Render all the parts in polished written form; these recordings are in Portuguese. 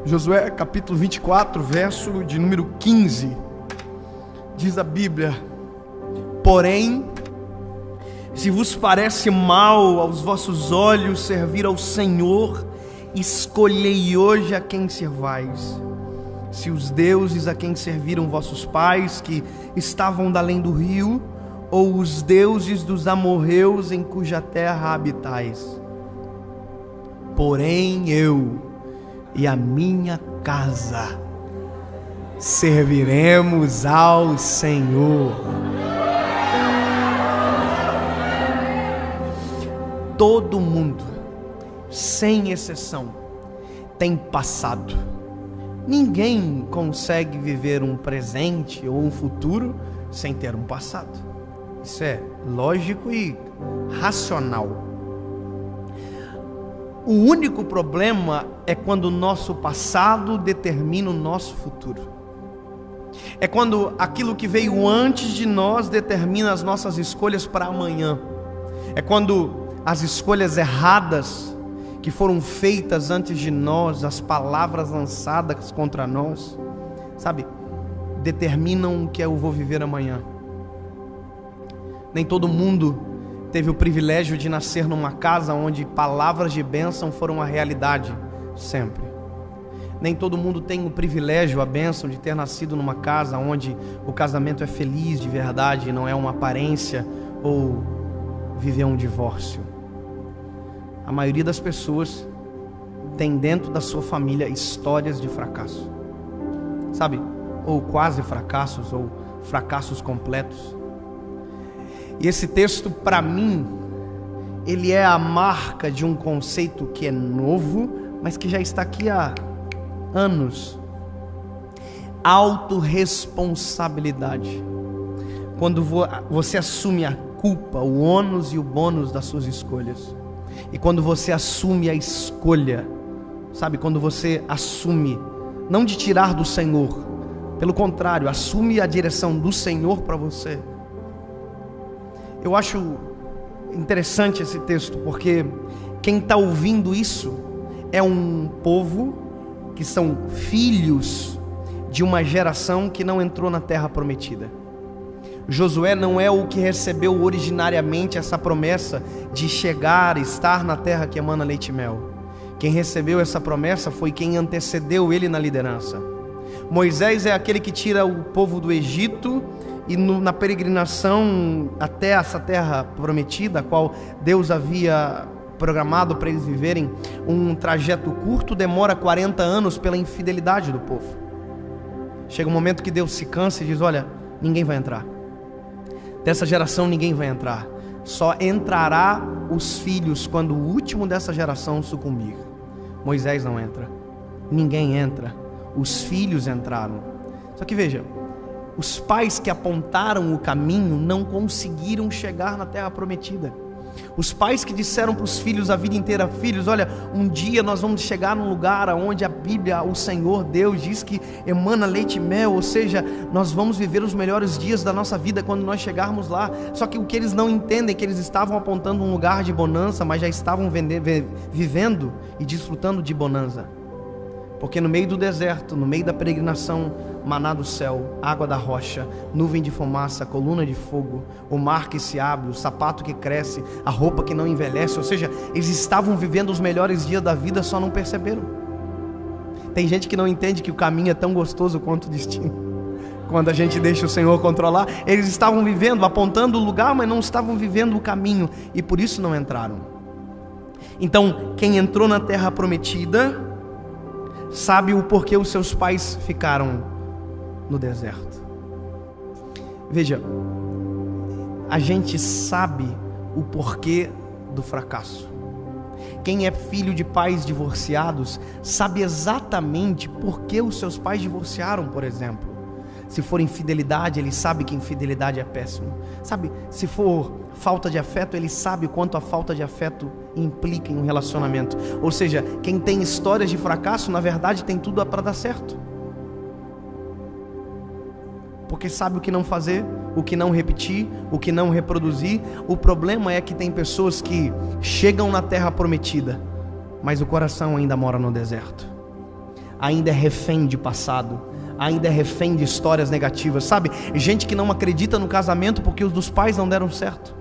Josué capítulo 24, verso de número 15, diz a Bíblia: porém, se vos parece mal aos vossos olhos servir ao Senhor, escolhei hoje a quem servais, se os deuses a quem serviram vossos pais, que estavam da além do rio, ou os deuses dos amorreus em cuja terra habitais. Porém eu e a minha casa serviremos ao Senhor. Todo mundo, sem exceção, tem passado. Ninguém consegue viver um presente ou um futuro sem ter um passado. Isso é lógico e racional. O único problema é quando o nosso passado determina o nosso futuro. É quando aquilo que veio antes de nós determina as nossas escolhas para amanhã. É quando as escolhas erradas que foram feitas antes de nós, as palavras lançadas contra nós, sabe, determinam o que eu vou viver amanhã. Nem todo mundo teve o privilégio de nascer numa casa onde palavras de bênção foram a realidade sempre. Nem todo mundo tem o privilégio, a bênção de ter nascido numa casa onde o casamento é feliz de verdade, não é uma aparência ou viver um divórcio. A maioria das pessoas tem dentro da sua família histórias de fracasso, sabe? Ou quase fracassos, ou fracassos completos. E esse texto, para mim, ele é a marca de um conceito que é novo, mas que já está aqui há anos. Autorresponsabilidade. Quando você assume a culpa, o ônus e o bônus das suas escolhas. E quando você assume a escolha, sabe? Quando você assume, não de tirar do Senhor, pelo contrário, assume a direção do Senhor para você. Eu acho interessante esse texto, porque quem está ouvindo isso é um povo que são filhos de uma geração que não entrou na terra prometida. Josué não é o que recebeu originariamente essa promessa de chegar, estar na terra que emana leite e mel. Quem recebeu essa promessa foi quem antecedeu ele na liderança. Moisés é aquele que tira o povo do Egito e na peregrinação até essa terra prometida, a qual Deus havia programado para eles viverem um trajeto curto, demora 40 anos pela infidelidade do povo. Chega um momento que Deus se cansa e diz: olha, ninguém vai entrar. Dessa geração ninguém vai entrar. Só entrará os filhos quando o último dessa geração sucumbir. Moisés não entra. Ninguém entra. Os filhos entraram. Só que veja, os pais que apontaram o caminho não conseguiram chegar na terra prometida. Os pais que disseram para os filhos a vida inteira: filhos, olha, um dia nós vamos chegar num lugar onde a Bíblia, o Senhor Deus diz que emana leite e mel, ou seja, nós vamos viver os melhores dias da nossa vida quando nós chegarmos lá. Só que o que eles não entendem é que eles estavam apontando um lugar de bonança, mas já estavam vivendo e desfrutando de bonança. Porque no meio do deserto, no meio da peregrinação, maná do céu, água da rocha, nuvem de fumaça, coluna de fogo, o mar que se abre, o sapato que cresce, a roupa que não envelhece, ou seja, eles estavam vivendo os melhores dias da vida, só não perceberam. Tem gente que não entende que o caminho é tão gostoso quanto o destino. Quando a gente deixa o Senhor controlar, eles estavam vivendo, apontando o lugar, mas não estavam vivendo o caminho, e por isso não entraram. Então, quem entrou na terra prometida sabe o porquê os seus pais ficaram no deserto. Veja, a gente sabe o porquê do fracasso. Quem é filho de pais divorciados sabe exatamente por que os seus pais divorciaram, por exemplo. Se for infidelidade, ele sabe que infidelidade é péssimo. Sabe, se for falta de afeto, ele sabe quanto a falta de afeto implica em um relacionamento. Ou seja, quem tem histórias de fracasso, na verdade tem tudo para dar certo. Porque sabe o que não fazer, o que não repetir, o que não reproduzir. O problema é que tem pessoas que chegam na terra prometida, mas o coração ainda mora no deserto. ainda é refém de passado, ainda é refém de histórias negativas, sabe? Gente que não acredita no casamento porque os dos pais não deram certo.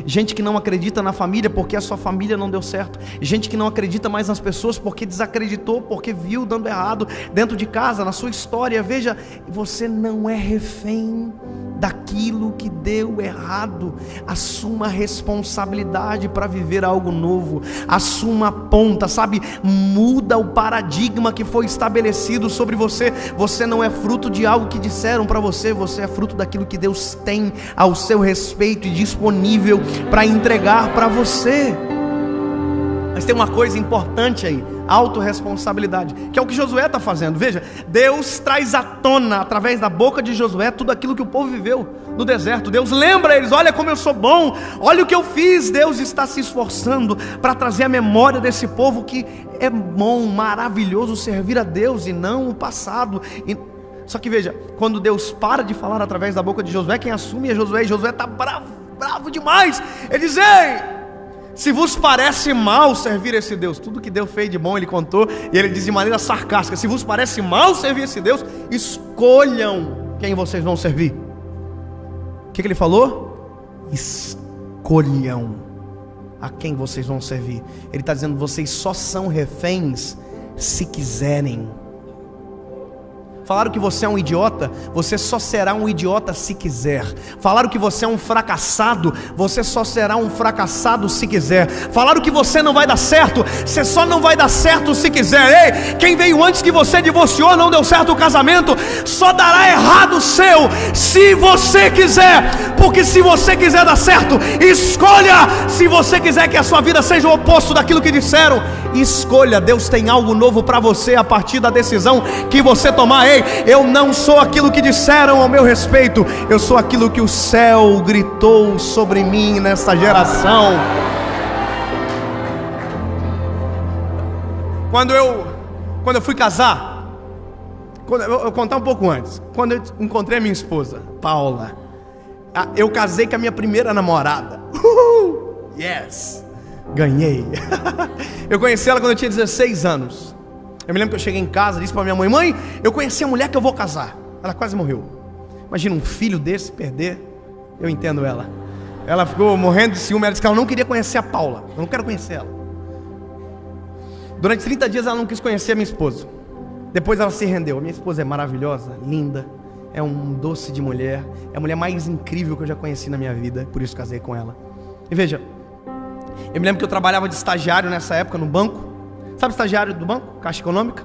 Gente que não acredita na família porque a sua família não deu certo. Gente que não acredita mais nas pessoas porque desacreditou, porque viu dando errado dentro de casa, na sua história. Veja, você não é refém daquilo que deu errado. Assuma a responsabilidade para viver algo novo. Assuma a ponta, sabe? Muda o paradigma que foi estabelecido sobre você. Você não é fruto de algo que disseram para você. Você é fruto daquilo que Deus tem ao seu respeito e disponível para entregar para você. Mas tem uma coisa importante aí: autorresponsabilidade, que é o que Josué está fazendo. Veja, Deus traz à tona, através da boca de Josué, tudo aquilo que o povo viveu no deserto. Deus lembra eles: olha como eu sou bom, olha o que eu fiz. Deus está se esforçando para trazer a memória desse povo que é bom, maravilhoso servir a Deus e não o passado. Só que veja, quando Deus para de falar através da boca de Josué, quem assume é Josué, e Josué está bravo demais. Ele diz: ei, se vos parece mal servir esse Deus, tudo que Deus fez de bom ele contou, e ele diz de maneira sarcástica: se vos parece mal servir esse Deus, escolham quem vocês vão servir. O que ele falou? Escolham a quem vocês vão servir. Ele está dizendo: vocês só são reféns se quiserem. Falaram que você é um idiota, você só será um idiota se quiser. Falaram que você é um fracassado, você só será um fracassado se quiser. Falaram que você não vai dar certo, você só não vai dar certo se quiser. Ei, quem veio antes que você divorciou, não deu certo o casamento, só dará errado o seu se você quiser. Porque se você quiser dar certo, escolha. Se você quiser que a sua vida seja o oposto daquilo que disseram, escolha. Deus tem algo novo para você a partir da decisão que você tomar. Ei, eu não sou aquilo que disseram ao meu respeito, eu sou aquilo que o céu gritou sobre mim nesta geração. Quando eu fui casar, eu vou contar um pouco antes. Quando eu encontrei a minha esposa, Paula, eu casei com a minha primeira namorada. Yes, ganhei. Eu conheci ela quando eu tinha 16 anos. Eu me lembro que eu cheguei em casa, disse para minha mãe: mãe, eu conheci a mulher que eu vou casar. Ela quase morreu. Imagina um filho desse perder. Eu entendo ela. Ela ficou morrendo de ciúme. Ela disse que ela não queria conhecer a Paula. Eu não quero conhecer ela. Durante 30 dias ela não quis conhecer a minha esposa. Depois ela se rendeu. A minha esposa é maravilhosa, linda, é um doce de mulher, é a mulher mais incrível que eu já conheci na minha vida. Por isso casei com ela. E veja, eu me lembro que eu trabalhava de estagiário nessa época no banco. Sabe estagiário do banco? Caixa Econômica?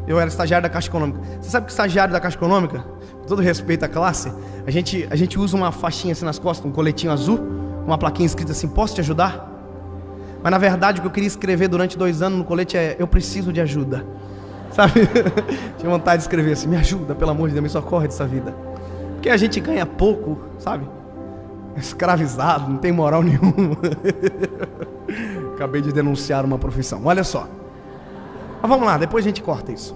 Eu era estagiário da Caixa Econômica. Você sabe que estagiário da Caixa Econômica, com todo respeito à classe, a gente usa uma faixinha assim nas costas, um coletinho azul, uma plaquinha escrita assim: posso te ajudar? Mas na verdade o que eu queria escrever durante 2 anos no colete é: eu preciso de ajuda. Sabe? Tinha vontade de escrever assim: me ajuda, pelo amor de Deus, me socorre dessa vida. Porque a gente ganha pouco, sabe? Escravizado, não tem moral nenhuma. Acabei de denunciar uma profissão. Olha só. Mas vamos lá, depois a gente corta isso.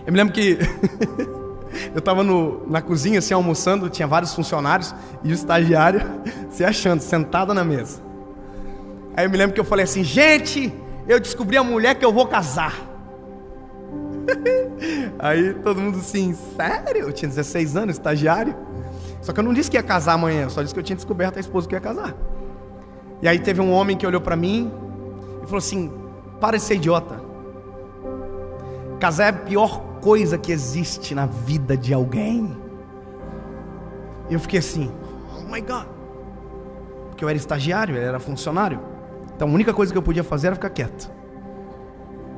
Eu me lembro que eu estava na cozinha assim, almoçando. Tinha vários funcionários e o estagiário se achando, sentado na mesa. Aí eu me lembro que eu falei assim: gente, eu descobri a mulher que eu vou casar. Aí todo mundo assim: sério? Eu tinha 16 anos, estagiário. Só que eu não disse que ia casar amanhã, eu só disse que eu tinha descoberto a esposa que ia casar. E aí teve um homem que olhou pra mim e falou assim: para de ser idiota. Casar é a pior coisa que existe na vida de alguém. E eu fiquei assim: oh my God. Porque eu era estagiário, ele era funcionário. Então a única coisa que eu podia fazer era ficar quieto.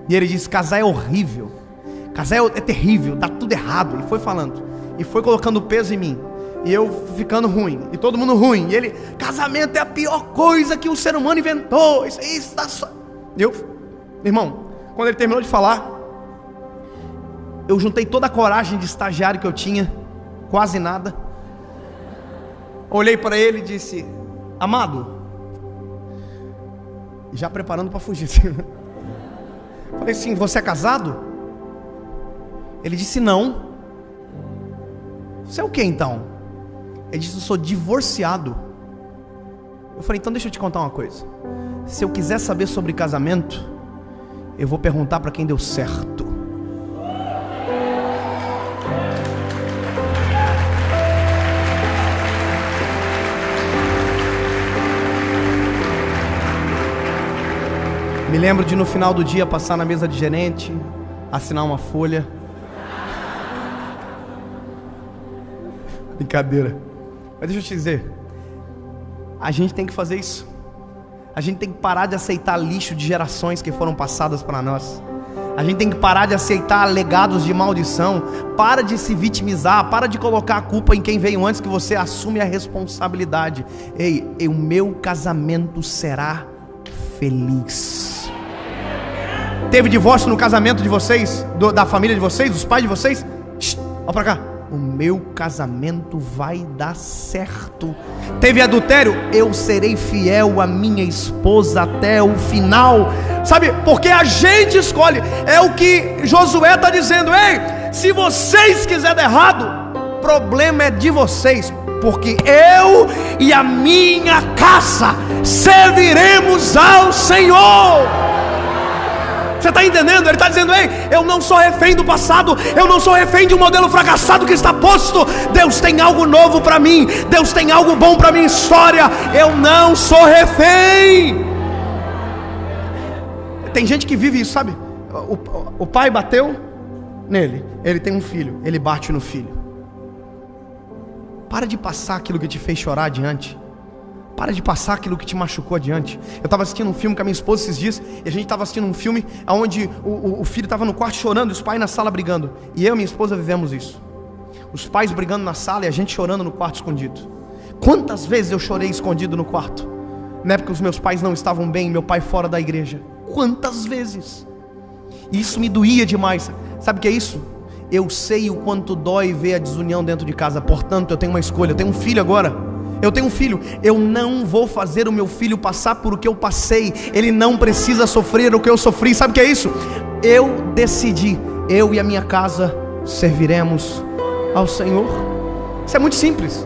E ele disse: casar é horrível, casar é terrível, dá tudo errado. E foi falando, e foi colocando peso em mim. E eu ficando ruim, e todo mundo ruim. E ele: casamento é a pior coisa que o ser humano inventou. Isso tá só. E eu, irmão, quando ele terminou de falar, eu juntei toda a coragem de estagiário que eu tinha, quase nada. Olhei para ele e disse: amado, já preparando para fugir. Falei assim: você é casado? Ele disse: não. Você é o que então? Ele disse: eu sou divorciado. Eu falei: então deixa eu te contar uma coisa. Se eu quiser saber sobre casamento, eu vou perguntar para quem deu certo. Me lembro de no final do dia passar na mesa de gerente, assinar uma folha. Brincadeira. Mas deixa eu te dizer, a gente tem que fazer isso. A gente tem que parar de aceitar lixo de gerações que foram passadas para nós. A gente tem que parar de aceitar legados de maldição. Para de se vitimizar, para de colocar a culpa em quem veio antes, que você assume a responsabilidade. Ei, o meu casamento será feliz. Teve divórcio no casamento de vocês, da família de vocês, dos pais de vocês? Olha pra cá. O meu casamento vai dar certo. Teve adultério? Eu serei fiel à minha esposa até o final. Sabe, porque a gente escolhe. É o que Josué está dizendo. Ei, se vocês quiserem dar errado, o problema é de vocês, porque eu e a minha casa serviremos ao Senhor. Você está entendendo? Ele está dizendo: ei, eu não sou refém do passado, eu não sou refém de um modelo fracassado que está posto. Deus tem algo novo para mim, Deus tem algo bom para minha história. Eu não sou refém. Tem gente que vive isso, sabe? O pai bateu nele, ele tem um filho, ele bate no filho. Para de passar aquilo que te fez chorar adiante. Para de passar aquilo que te machucou adiante. Eu estava assistindo um filme com a minha esposa esses dias, e a gente estava assistindo um filme onde o filho estava no quarto chorando e os pais na sala brigando. E eu e minha esposa vivemos isso. Os pais brigando na sala e a gente chorando no quarto escondido. Quantas vezes eu chorei escondido no quarto? Na época os meus pais não estavam bem, meu pai fora da igreja. Quantas vezes? E isso me doía demais. Sabe o que é isso? Eu sei o quanto dói ver a desunião dentro de casa. Portanto, eu tenho uma escolha. Eu tenho um filho agora. Eu tenho um filho, eu não vou fazer o meu filho passar por o que eu passei. Ele não precisa sofrer o que eu sofri. Sabe o que é isso? Eu decidi, eu e a minha casa serviremos ao Senhor. Isso é muito simples.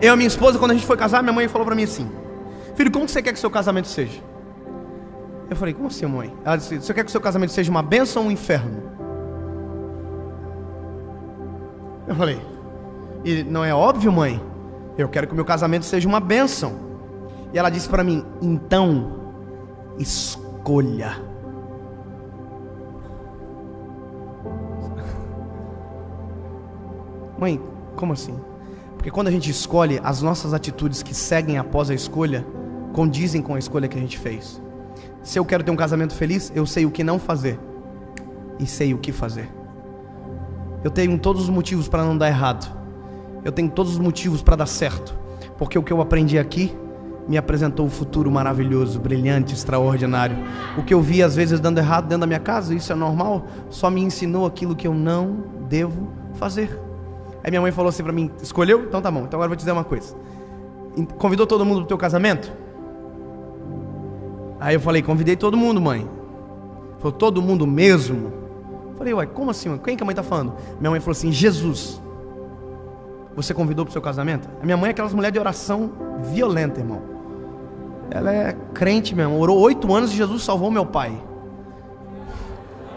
Eu e a minha esposa, quando a gente foi casar, minha mãe falou para mim assim: filho, como você quer que o seu casamento seja? Eu falei: como assim, mãe? Ela disse: você quer que o seu casamento seja uma bênção ou um inferno? Eu falei: e não é óbvio, mãe? Eu quero que o meu casamento seja uma bênção. E ela disse para mim: então, escolha. Mãe, como assim? Porque quando a gente escolhe, as nossas atitudes que seguem após a escolha condizem com a escolha que a gente fez. Se eu quero ter um casamento feliz, eu sei o que não fazer e sei o que fazer. Eu tenho todos os motivos para não dar errado. Eu tenho todos os motivos para dar certo, porque o que eu aprendi aqui me apresentou um futuro maravilhoso, brilhante, extraordinário. O que eu vi às vezes dando errado dentro da minha casa, isso é normal, só me ensinou aquilo que eu não devo fazer. Aí minha mãe falou assim para mim: escolheu? Então tá bom, então agora eu vou te dizer uma coisa. Convidou todo mundo pro teu casamento? Aí eu falei: convidei todo mundo, mãe. Falou: todo mundo mesmo? Eu falei: ué, como assim, mãe? Quem que a mãe tá falando? Minha mãe falou assim: Jesus. Você convidou para o seu casamento? A minha mãe é aquelas mulheres de oração violenta, irmão. Ela é crente mesmo. Orou 8 anos e Jesus salvou meu pai.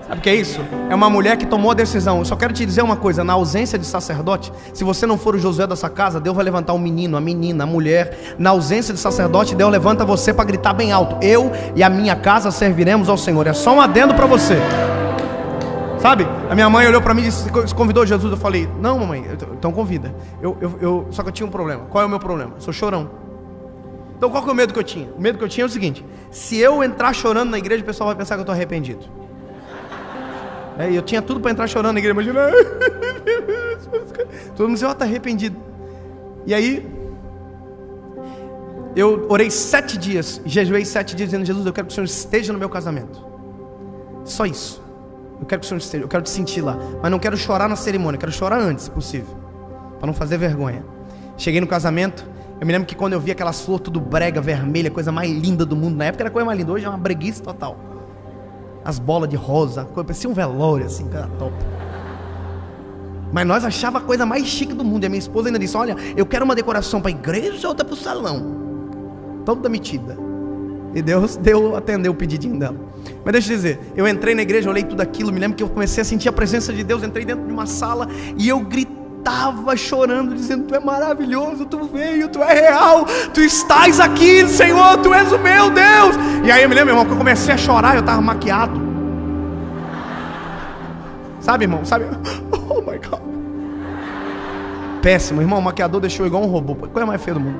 Sabe o que é isso? É uma mulher que tomou a decisão. Eu só quero te dizer uma coisa: na ausência de sacerdote, se você não for o Josué dessa casa, Deus vai levantar um menino, a menina, a mulher. Na ausência de sacerdote, Deus levanta você para gritar bem alto: eu e a minha casa serviremos ao Senhor. É só um adendo para você. Sabe? A minha mãe olhou para mim e disse: convidou Jesus? Eu falei: não, mamãe, então convida. Só que eu tinha um problema. Qual é o meu problema? Eu sou chorão. Então qual que é o medo que eu tinha? O medo que eu tinha é o seguinte: se eu entrar chorando na igreja, o pessoal vai pensar que eu estou arrependido. Eu tinha tudo para entrar chorando na igreja. Imagina, todo mundo dizia: ó, está arrependido. E aí eu orei 7 dias, jejuei 7 dias dizendo: Jesus, eu quero que o Senhor esteja no meu casamento. Só isso. Eu quero que o Senhor esteja, eu quero te sentir lá. Mas não quero chorar na cerimônia, eu quero chorar antes, se possível, para não fazer vergonha. Cheguei no casamento, eu me lembro que quando eu vi aquelas flores tudo brega, vermelha, coisa mais linda do mundo. Na época era a coisa mais linda, hoje é uma breguice total. As bolas de rosa, parecia um velório assim, cara, top. Mas nós achava a coisa mais chique do mundo. E a minha esposa ainda disse: olha, eu quero uma decoração para a igreja ou outra para o salão. Toda metida. E Deus atendeu o pedidinho dela. Mas deixa eu dizer, eu entrei na igreja, olhei tudo aquilo, me lembro que eu comecei a sentir a presença de Deus, entrei dentro de uma sala e eu gritava chorando, dizendo: Tu é maravilhoso, Tu veio, Tu é real, Tu estás aqui, Senhor, Tu és o meu Deus. E aí eu me lembro, irmão, que eu comecei a chorar, eu estava maquiado. Sabe, irmão, sabe? Oh my God. Péssimo, irmão, o maquiador deixou igual um robô, coisa mais feia do mundo.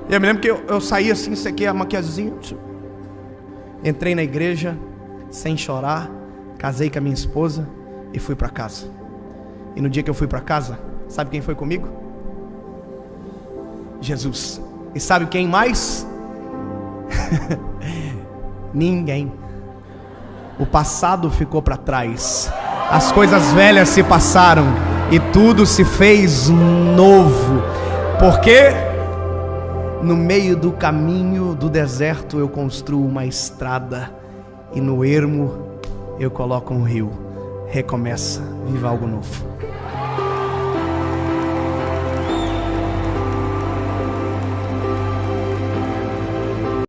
E eu me lembro que eu saí assim, sequei a maquiagemzinha, entrei na igreja sem chorar, casei com a minha esposa e fui para casa. E no dia que eu fui para casa, sabe quem foi comigo? Jesus. E sabe quem mais? Ninguém. O passado ficou para trás, as coisas velhas se passaram e tudo se fez novo. Porque no meio do caminho do deserto eu construo uma estrada, e no ermo eu coloco um rio. Recomeça, viva algo novo.